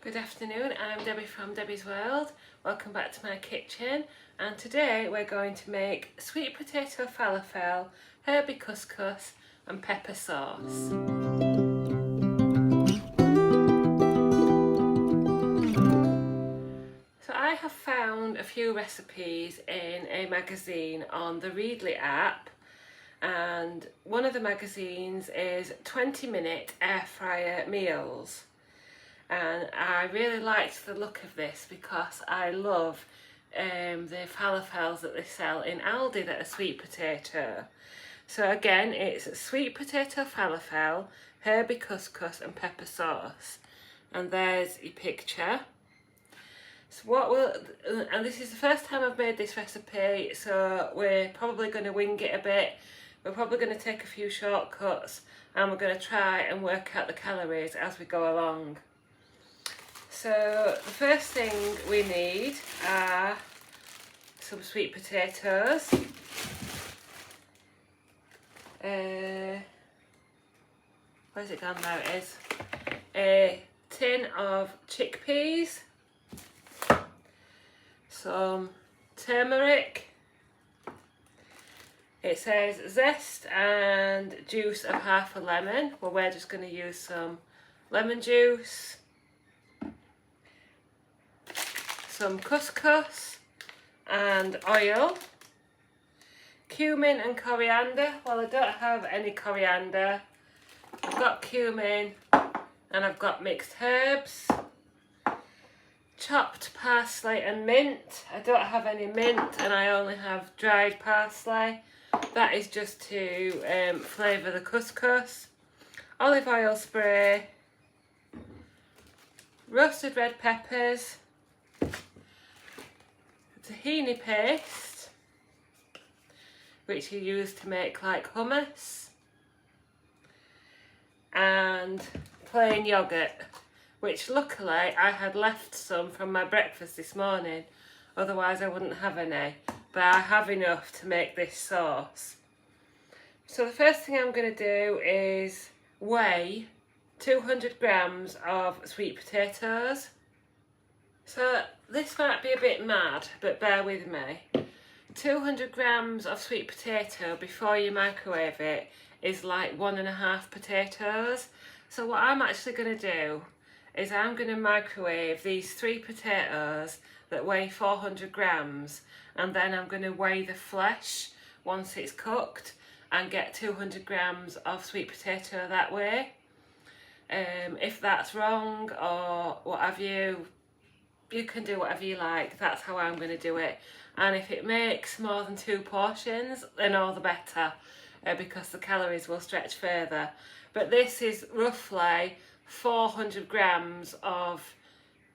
Good afternoon, I'm Debbie from Debbie's World. Welcome back to my kitchen, and today we're going to make sweet potato falafel, herby couscous and pepper sauce. So I have found a few recipes in a magazine on the Readly app, and one of the magazines is 20-minute air fryer meals. And I really liked the look of this because I love the falafels that they sell in Aldi that are sweet potato. So again, it's sweet potato falafel, herby couscous and pepper sauce. And there's your picture. So and this is the first time I've made this recipe, so we're probably going to wing it a bit. We're probably going to take a few shortcuts, and we're going to try and work out the calories as we go along. So the first thing we need are some sweet potatoes, where's it gone now? It is a tin of chickpeas, some turmeric, it says zest and juice of half a lemon. Well, we're just going to use some lemon juice, some couscous and oil, cumin and coriander. Well, I don't have any coriander. I've got cumin and I've got mixed herbs, chopped parsley and mint. I don't have any mint and I only have dried parsley. That is just to flavour the couscous. Olive oil spray, roasted red peppers, tahini paste, which you use to make like hummus, and plain yoghurt, which luckily I had left some from my breakfast this morning, otherwise I wouldn't have any, but I have enough to make this sauce. So the first thing I'm going to do is weigh 200 grams of sweet potatoes. So this might be a bit mad, but bear with me. 200 grams of sweet potato before you microwave it is like 1.5 potatoes. So what I'm actually going to do is I'm going to microwave these 3 potatoes that weigh 400 grams, and then I'm going to weigh the flesh once it's cooked and get 200 grams of sweet potato that way. If that's wrong or what have you, you can do whatever you like. That's how I'm going to do it. And if it makes more than 2 portions, then all the better, because the calories will stretch further. But this is roughly 400 grams of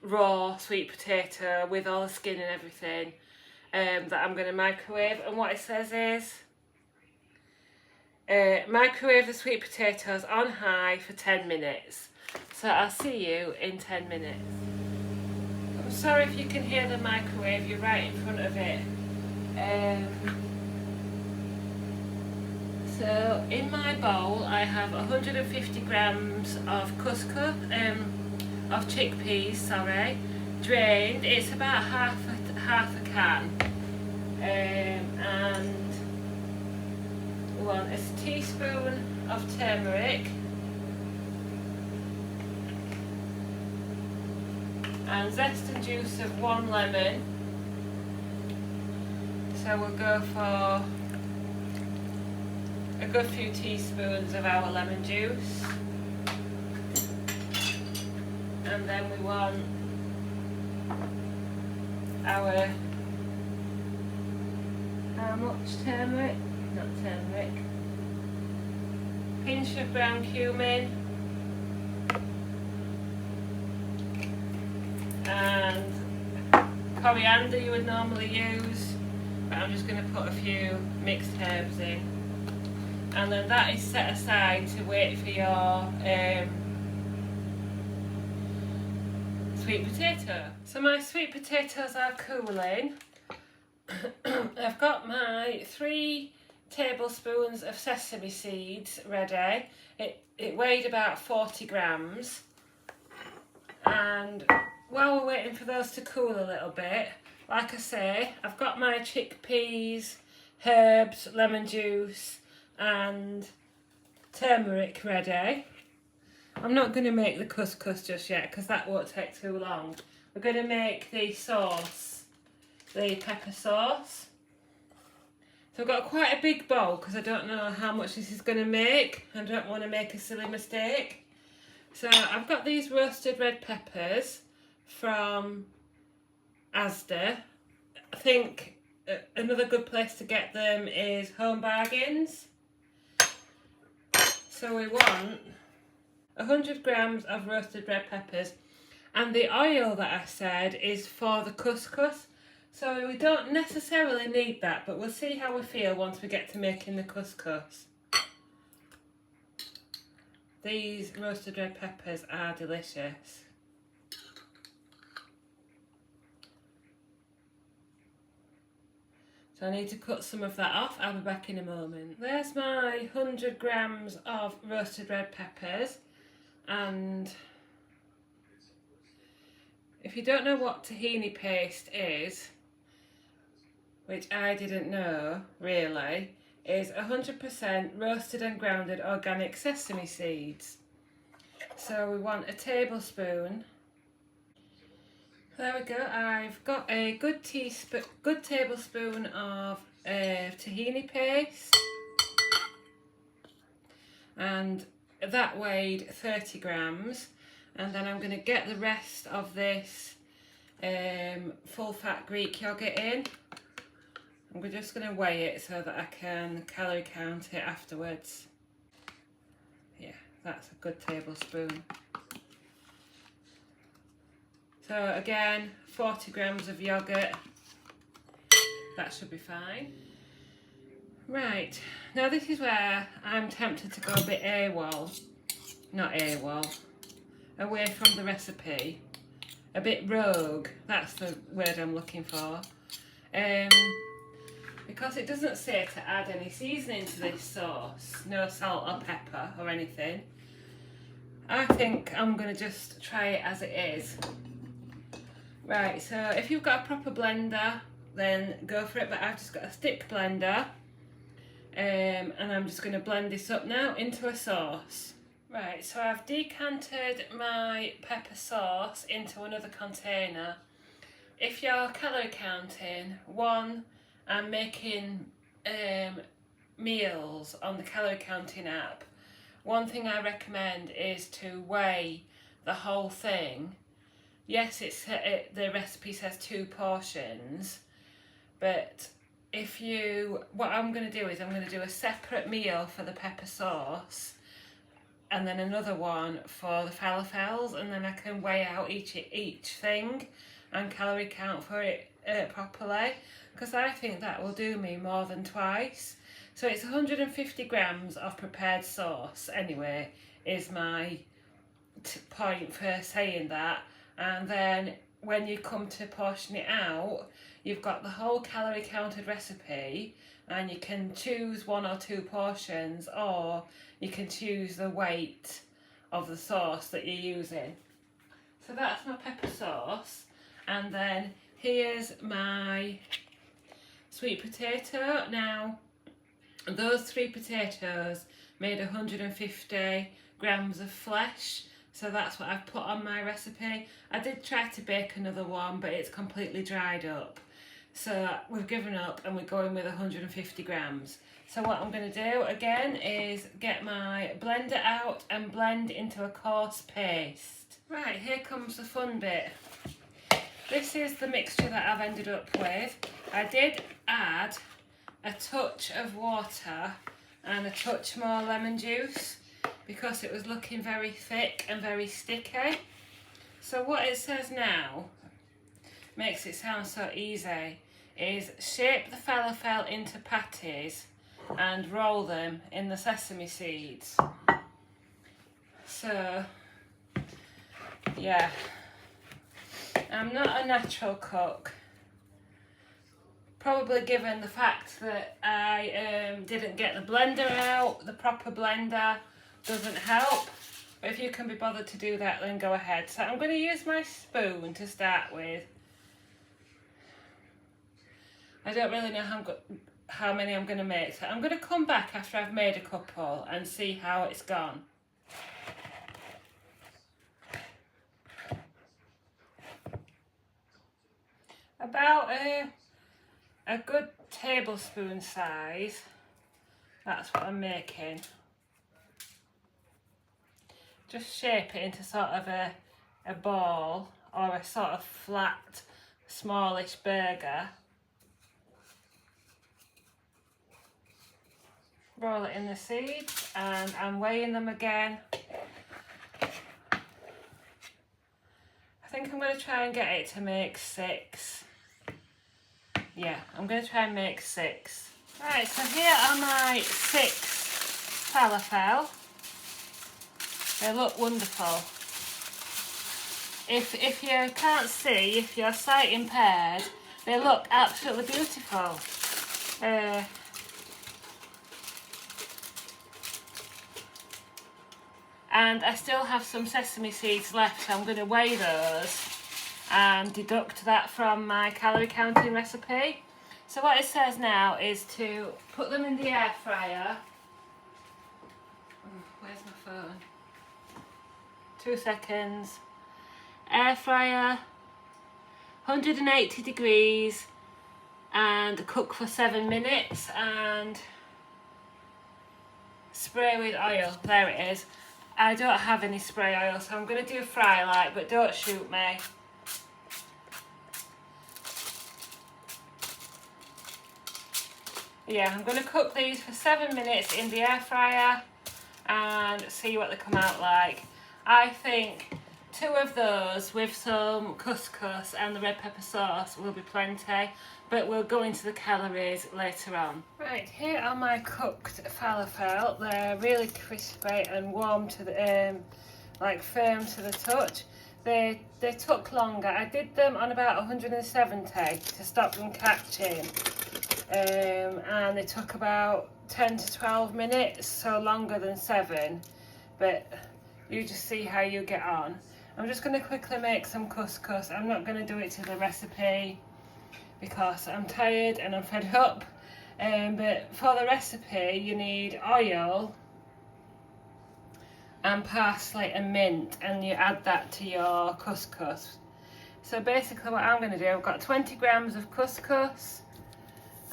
raw sweet potato with all the skin and everything that I'm going to microwave. And what it says is microwave the sweet potatoes on high for 10 minutes. So I'll see you in 10 minutes. I'm sorry if you can hear the microwave, you're right in front of it. So in my bowl I have 150 grams of couscous, of chickpeas, sorry, drained. It's about half a can. And we want a teaspoon of turmeric, and zest and juice of 1 lemon. So we'll go for a good few teaspoons of our lemon juice. And then we want our, how much turmeric? Not turmeric. Pinch of brown cumin. And coriander you would normally use, but I'm just going to put a few mixed herbs in. And then that is set aside to wait for your sweet potato. So my sweet potatoes are cooling. I've got my 3 tablespoons of sesame seeds ready. It weighed about 40 grams. And And while we're waiting for those to cool a little bit, like I say, I've got my chickpeas, herbs, lemon juice and turmeric ready. I'm not going to make the couscous just yet because that won't take too long. We're going to make the sauce, the pepper sauce. So I've got quite a big bowl because I don't know how much this is going to make. I don't want to make a silly mistake. So I've got these roasted red peppers from Asda. I think another good place to get them is Home Bargains. So we want 100 grams of roasted red peppers, and the oil that I said is for the couscous, so we don't necessarily need that, but we'll see how we feel once we get to making the couscous. These roasted red peppers are delicious. So I need to cut some of that off. I'll be back in a moment. There's my 100 grams of roasted red peppers. And if you don't know what tahini paste is, which I didn't know really, is 100% roasted and grounded organic sesame seeds. So we want a tablespoon. There we go. I've got a good tablespoon of tahini paste, and that weighed 30 grams. And then I'm going to get the rest of this full fat Greek yogurt in. I'm just going to weigh it so that I can calorie count it afterwards. Yeah, that's a good tablespoon. So again, 40 grams of yogurt. That should be fine. Right, now this is where I'm tempted to go a bit AWOL. Not AWOL. Away from the recipe. A bit rogue. That's the word I'm looking for. Because it doesn't say to add any seasoning to this sauce. No salt or pepper or anything. I think I'm going to just try it as it is. Right, so if you've got a proper blender, then go for it, but I've just got a stick blender, and I'm just going to blend this up now into a sauce. Right, so I've decanted my pepper sauce into another container. If you're calorie counting, I'm making meals on the calorie counting app. One thing I recommend is to weigh the whole thing. Yes, the recipe says 2 portions, but what I'm going to do is I'm going to do a separate meal for the pepper sauce and then another one for the falafels, and then I can weigh out each thing and calorie count for it properly, because I think that will do me more than twice. So it's 150 grams of prepared sauce anyway, is my point for saying that. And then when you come to portion it out, you've got the whole calorie counted recipe, and you can choose 1 or 2 portions, or you can choose the weight of the sauce that you're using. So that's my pepper sauce, and then here's my sweet potato. Now, those 3 potatoes made 150 grams of flesh. So that's what I've put on my recipe. I did try to bake another one, but it's completely dried up. So we've given up and we're going with 150 grams. So what I'm going to do again is get my blender out and blend into a coarse paste. Right, here comes the fun bit. This is the mixture that I've ended up with. I did add a touch of water and a touch more lemon juice, because it was looking very thick and very sticky. So what it says now makes it sound so easy, is shape the falafel into patties and roll them in the sesame seeds. So yeah, I'm not a natural cook, probably given the fact that I didn't get the blender out. The proper blender doesn't help, But if you can be bothered to do that, then go ahead. So I'm going to use my spoon to start with. I don't really know how many I'm going to make. So I'm going to come back after I've made a couple and see how it's gone. About a good tablespoon size. That's what I'm making. Just shape it into sort of a ball or a sort of flat, smallish burger. Roll it in the seeds and I'm weighing them again. I think I'm going to try and get it to make 6. Yeah, I'm going to try and make 6. Right, so here are my 6 falafel. They look wonderful. If you can't see, if you're sight impaired, they look absolutely beautiful. And I still have some sesame seeds left, so I'm going to weigh those and deduct that from my calorie counting recipe. So what it says now is to put them in the air fryer. Where's my phone? 2 seconds. Air fryer, 180 degrees, and cook for 7 minutes and spray with oil. There it is. I don't have any spray oil, so I'm going to do fry light, but don't shoot me. Yeah, I'm going to cook these for 7 minutes in the air fryer and see what they come out like. I think 2 of those with some couscous and the red pepper sauce will be plenty, but we'll go into the calories later on. Right, here are my cooked falafel. They're really crispy and warm to the, like firm to the touch. They took longer. I did them on about 170 to stop them catching. And they took about 10 to 12 minutes, so longer than 7, but you just see how you get on. I'm just going to quickly make some couscous. I'm not going to do it to the recipe because I'm tired and I'm fed up, but for the recipe you need oil and parsley and mint, and you add that to your couscous. So basically what I'm going to do, I've got 20 grams of couscous.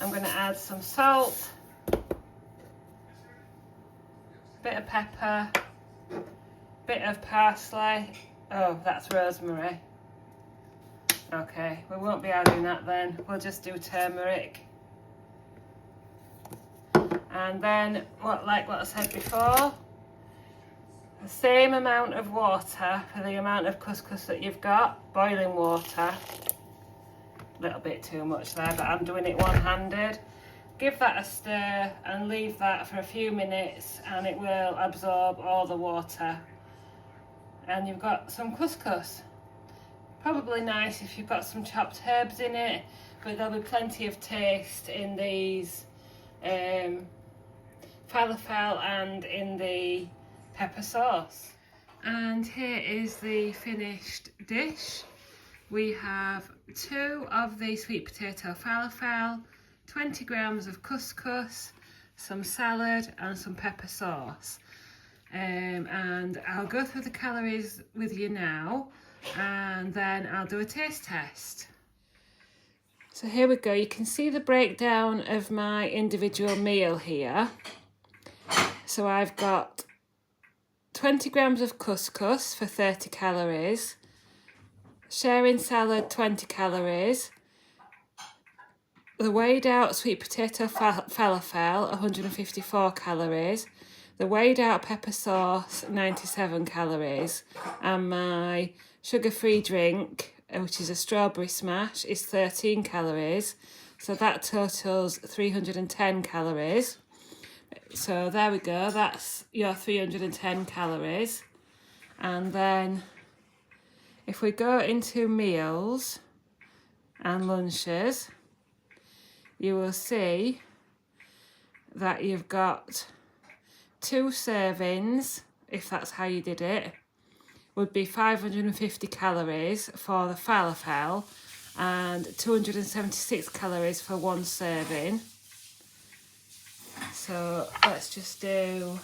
I'm going to add some salt, bit of pepper, bit of parsley. Oh, that's rosemary. Okay, we won't be adding that then. We'll just do turmeric. And then, like what I said before, the same amount of water for the amount of couscous that you've got, boiling water. A little bit too much there, but I'm doing it one-handed. Give that a stir and leave that for a few minutes and it will absorb all the water. And you've got some couscous. Probably nice if you've got some chopped herbs in it, but there'll be plenty of taste in these falafel and in the pepper sauce. And here is the finished dish. We have 2 of the sweet potato falafel, 20 grams of couscous, some salad and some pepper sauce. And I'll go through the calories with you now and then I'll do a taste test. So here we go, you can see the breakdown of my individual meal here. So I've got 20 grams of couscous for 30 calories, sharing salad 20 calories, the weighed out sweet potato falafel 154 calories, the weighed out pepper sauce 97 calories, and my sugar-free drink, which is a strawberry smash, is 13 calories, so that totals 310 calories. So there we go, that's your 310 calories. And then if we go into meals and lunches, you will see that you've got 2 servings if that's how you did it, would be 550 calories for the falafel and 276 calories for one serving. So let's just do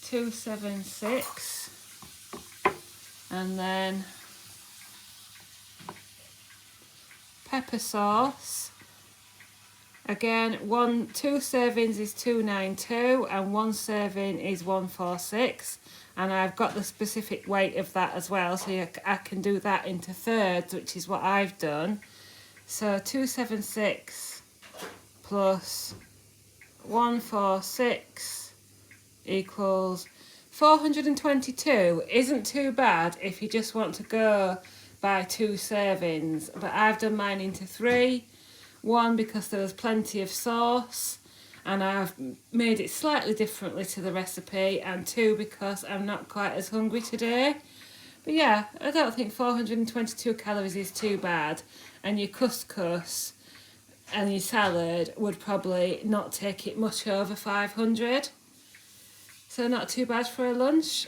276, and then pepper sauce. Again, 2 servings is 292 and 1 serving is 146, and I've got the specific weight of that as well, so I can do that into thirds, which is what I've done. So 276 plus 146 equals 422. Isn't too bad if you just want to go by 2 servings, but I've done mine into 3. 1 because there was plenty of sauce and I've made it slightly differently to the recipe, and 2 because I'm not quite as hungry today. But yeah, I don't think 422 calories is too bad, and your couscous and your salad would probably not take it much over 500. So not too bad for a lunch.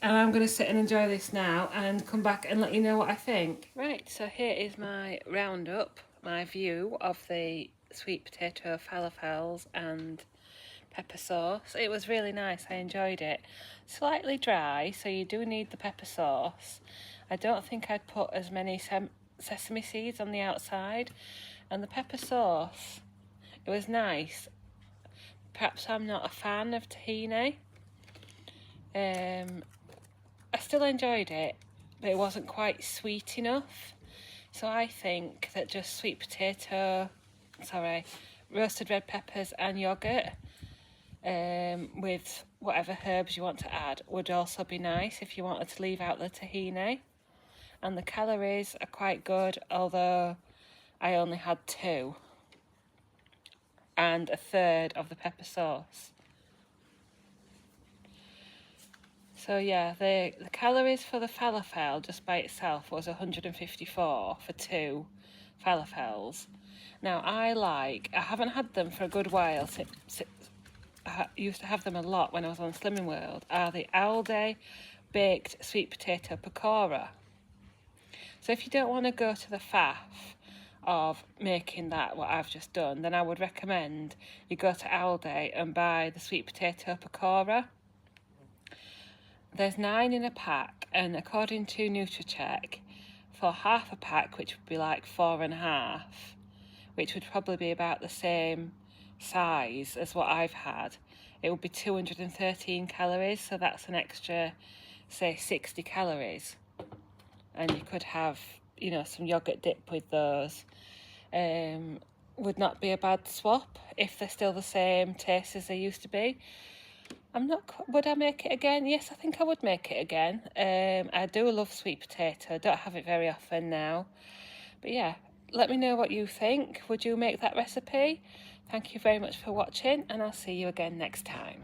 And I'm going to sit and enjoy this now and come back and let you know what I think. Right, so here is my roundup, my view of the sweet potato falafels and pepper sauce. It was really nice, I enjoyed it. Slightly dry, so you do need the pepper sauce. I don't think I'd put as many sesame seeds on the outside. And the pepper sauce, it was nice. Perhaps I'm not a fan of tahini. I still enjoyed it, but it wasn't quite sweet enough. So I think that just roasted red peppers and yoghurt with whatever herbs you want to add would also be nice if you wanted to leave out the tahini. And the calories are quite good, although I only had 2 and a third of the pepper sauce. So yeah, the calories for the falafel just by itself was 154 for 2 falafels. Now I haven't had them for a good while, I used to have them a lot when I was on Slimming World, are the Aldi baked sweet potato pakora. So if you don't want to go to the faff of making that, what I've just done, then I would recommend you go to Aldi and buy the sweet potato pakora. There's 9 in a pack, and according to NutriCheck, for half a pack, which would be like 4.5, which would probably be about the same size as what I've had, it would be 213 calories, so that's an extra, say, 60 calories. And you could have, you know, some yoghurt dip with those. Would not be a bad swap if they're still the same taste as they used to be. Would I make it again? Yes, I think I would make it again. I do love sweet potato. I don't have it very often now. But yeah, let me know what you think. Would you make that recipe? Thank you very much for watching, and I'll see you again next time.